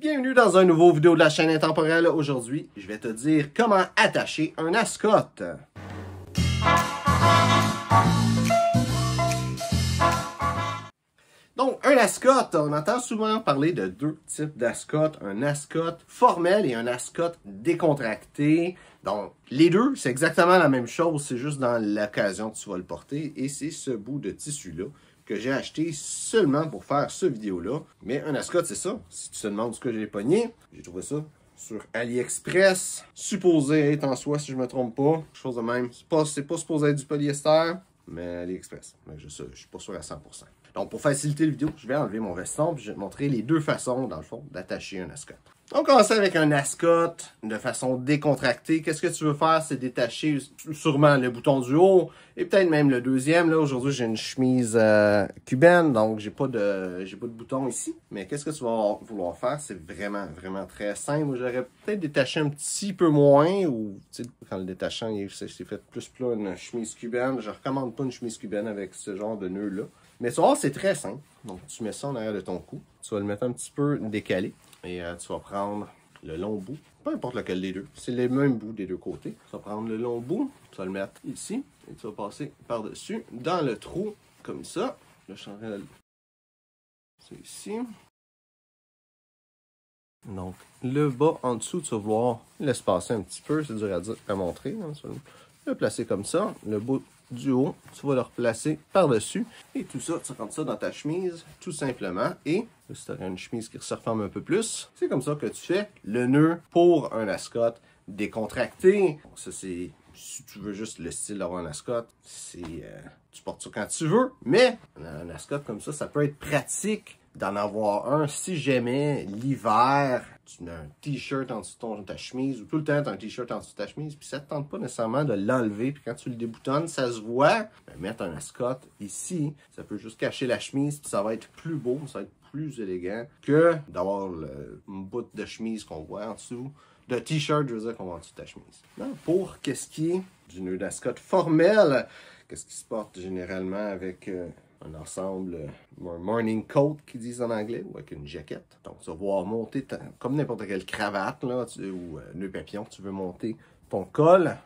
Bienvenue dans un nouveau vidéo de la chaîne Intemporelle. Aujourd'hui, je vais te dire comment attacher un ascotte. Donc, un ascotte, on entend souvent parler de deux types d'ascottes. Un ascotte formel et un ascotte décontracté. Donc, les deux, c'est exactement la même chose, c'est juste dans l'occasion que tu vas le porter. Et c'est ce bout de tissu-là que j'ai acheté seulement pour faire ce vidéo-là. Mais un ascotte, c'est ça. Si tu te demandes ce que j'ai pogné, j'ai trouvé ça sur AliExpress. Supposé être en soie, si je me trompe pas. Chose de même. C'est pas supposé être du polyester, mais AliExpress. Mais je suis pas sûr à 100%. Donc, pour faciliter la vidéo, je vais enlever mon veston et je vais te montrer les deux façons, dans le fond, d'attacher un ascotte. On commence avec un ascotte de façon décontractée. Qu'est-ce que tu veux faire? C'est détacher sûrement le bouton du haut et peut-être même le deuxième. Là, aujourd'hui, j'ai une chemise cubaine, donc j'ai pas de bouton ici. Mais qu'est-ce que tu vas vouloir faire? C'est vraiment très simple. J'aurais peut-être détaché un petit peu moins ou, tu sais, quand le détachant c'est fait plus plat une chemise cubaine. Je recommande pas une chemise cubaine avec ce genre de nœud-là. Mais tu vois, c'est très simple. Donc, tu mets ça en arrière de ton cou. Tu vas le mettre un petit peu décalé. Et tu vas prendre le long bout, peu importe lequel des deux. C'est les mêmes bouts des deux côtés. Tu vas prendre le long bout, tu vas le mettre ici. Et tu vas passer par-dessus, dans le trou, comme ça. Là, je suis en train de le... C'est ici. Donc, le bas en dessous, tu vas vouloir l'espacer un petit peu. C'est dur à montrer. Hein. Tu vas le placer comme ça. Le bout du haut, tu vas le replacer par-dessus. Et tout ça, tu rentres ça dans ta chemise, tout simplement. Et si tu as une chemise qui se ressemble un peu plus, c'est comme ça que tu fais le nœud pour un ascotte décontracté. Bon, ça, c'est... Si tu veux juste le style d'avoir un ascotte, tu portes ça quand tu veux. Mais un ascotte comme ça peut être pratique d'en avoir un si jamais l'hiver, tu mets un t-shirt en dessous de ta chemise ou tout le temps tu as un t-shirt en dessous de ta chemise puis ça ne te tente pas nécessairement de l'enlever puis quand tu le déboutonnes, ça se voit. Ben, mettre un ascotte ici, ça peut juste cacher la chemise puis ça va être plus beau, ça va être plus élégant que d'avoir une bout de chemise qu'on voit en dessous. De t-shirt, je veux dire, qu'on voit en dessous de ta chemise. Non, pour qu'est-ce qui est du nœud d'ascotte formel, qu'est-ce qui se porte généralement avec un ensemble, un morning coat qu'ils disent en anglais, ou avec une jaquette. Donc, tu vas pouvoir monter, comme n'importe quelle cravate, là, ou nœud papillon, tu veux monter ton col.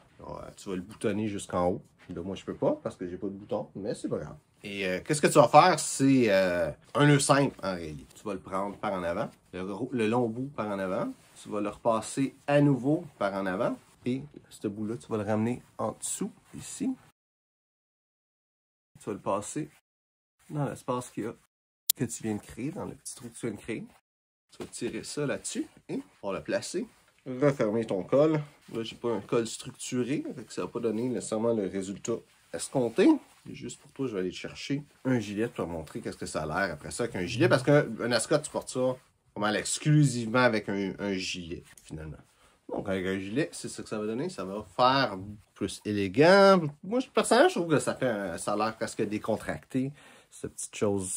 Tu vas le boutonner jusqu'en haut. Là, moi, je peux pas parce que j'ai pas de bouton, mais c'est pas grave. Et qu'est-ce que tu vas faire? C'est un nœud simple en réalité. Tu vas le prendre par en avant, le long bout par en avant. Tu vas le repasser à nouveau par en avant. Et ce bout-là, tu vas le ramener en dessous, ici. Tu vas le passer dans l'espace que tu viens de créer, dans le petit trou que tu viens de créer. Tu vas tirer ça là-dessus et on va le placer. Refermer ton col. Là, j'ai pas un col structuré, donc ça va pas donner nécessairement le résultat escompté. Et juste pour toi, je vais aller chercher un gilet pour te montrer qu'est-ce que ça a l'air après ça avec un gilet. Parce qu'un ascotte, tu portes ça pas mal exclusivement avec un gilet, finalement. Donc, avec un gilet, c'est ça que ça va donner. Ça va faire plus élégant. Moi, personnellement, je trouve que ça a l'air presque décontracté. Cette petite chose,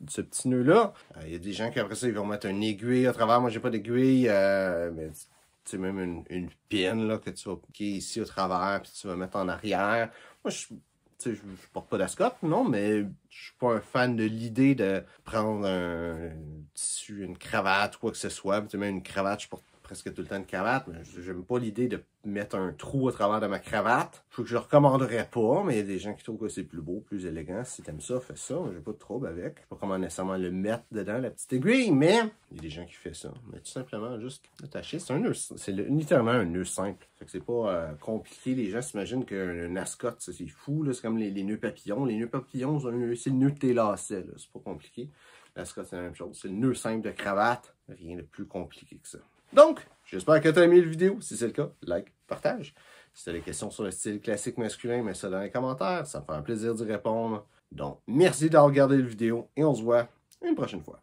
ce petit nœud-là. Il y a des gens qui, après ça, ils vont mettre une aiguille à travers. Moi, j'ai pas d'aiguille, mais tu sais, même une pine là, que tu vas piquer ici au travers, puis tu vas mettre en arrière. Moi, je porte pas d'ascotte, non, mais je suis pas un fan de l'idée de prendre un tissu, une cravate, quoi que ce soit. Tu sais, même une cravate, je porte presque tout le temps une cravate, mais j'aime pas l'idée de mettre un trou à travers de ma cravate. Je le recommanderais pas, mais il y a des gens qui trouvent que c'est plus beau, plus élégant. Si t'aimes ça, fais ça. J'ai pas de trouble avec. Je sais pas comment nécessairement le mettre dedans, la petite aiguille, mais il y a des gens qui font ça. Mais tout simplement, juste attacher. C'est un nœud, c'est littéralement un nœud simple. Fait que c'est pas compliqué. Les gens s'imaginent qu'un ascotte, c'est fou, là. C'est comme les nœuds papillons. Les nœuds papillons, c'est le nœud de tes lacets, là. C'est pas compliqué. L'ascotte, c'est la même chose. C'est le nœud simple de cravate. Rien de plus compliqué que ça. Donc, j'espère que tu as aimé la vidéo. Si c'est le cas, like, partage. Si tu as des questions sur le style classique masculin, mets ça dans les commentaires. Ça me fait un plaisir d'y répondre. Donc, merci d'avoir regardé la vidéo et on se voit une prochaine fois.